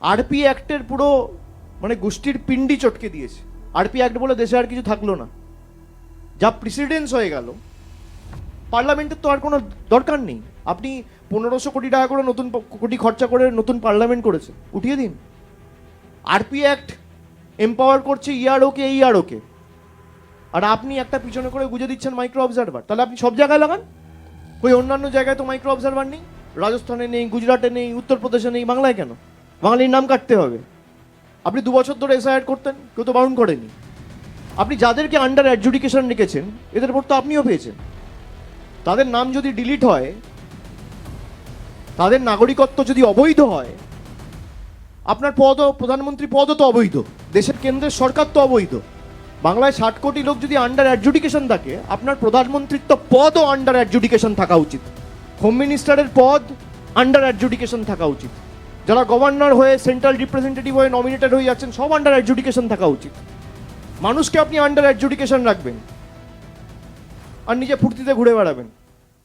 RP অ্যাক্টের পুরো মানে গোষ্ঠীর পিণ্ডি চটকে দিয়েছে। আরপি অ্যাক্ট বলে দেশে আর কিছু থাকলো না, যা প্রেসিডেন্স হয়ে গেল। পার্লামেন্টের তো আর কোনো দরকার নেই। আপনি 1500 কোটি টাকা করে নতুন কোটি খরচা করে নতুন পার্লামেন্ট করেছে, উঠিয়ে দিন। আরপি অ্যাক্ট এম্পাওয়ার করছে ইআরওকে, ইআরওকে, আর আপনি একটা পিছনে করে গুঁজে দিচ্ছেন মাইক্রো অবজারভার। তাহলে আপনি সব জায়গায় লাগান। ওই অন্যান্য জায়গায় তো মাইক্রো অবজারভার নেই, রাজস্থানে নেই, গুজরাটে নেই, উত্তরপ্রদেশে নেই, বাংলায় কেন? বাঙালির নাম কাটতে হবে। আপনি 2 বছর ধরে এসআইআর করতেন, কেউ তো বারণ করেনি। আপনি যাদেরকে আন্ডার অ্যাডজুডিকেশন রেখেছেন এদের উপর তো আপনিও পেয়েছেন। তাদের নাম যদি ডিলিট হয়, তাদের নাগরিকত্ব যদি অবৈধ হয়, আপনার পদও, প্রধানমন্ত্রী পদও তো অবৈধ, দেশের কেন্দ্রের সরকার তো অবৈধ। বাংলায় 60 কোটি লোক যদি আন্ডার অ্যাডজুডিকেশন থাকে, আপনার প্রধানমন্ত্রীর তো পদও আন্ডার অ্যাডজুডিকেশন থাকা উচিত। হোম মিনিস্টারের পদ আন্ডার অ্যাডজুডিকেশন থাকা উচিত। যারা গভর্নর হয়ে, সেন্ট্রাল রিপ্রেজেন্টেটিভ হয়ে নমিনেটেড হয়ে যাচ্ছেন, সব আন্ডার অ্যাডজুডিকেশন থাকা উচিত। মানুষকে আপনি আন্ডার অ্যাডজুডিকেশন রাখবেন আর নিজে ফুর্তিতে ঘুরে বেড়াবেন।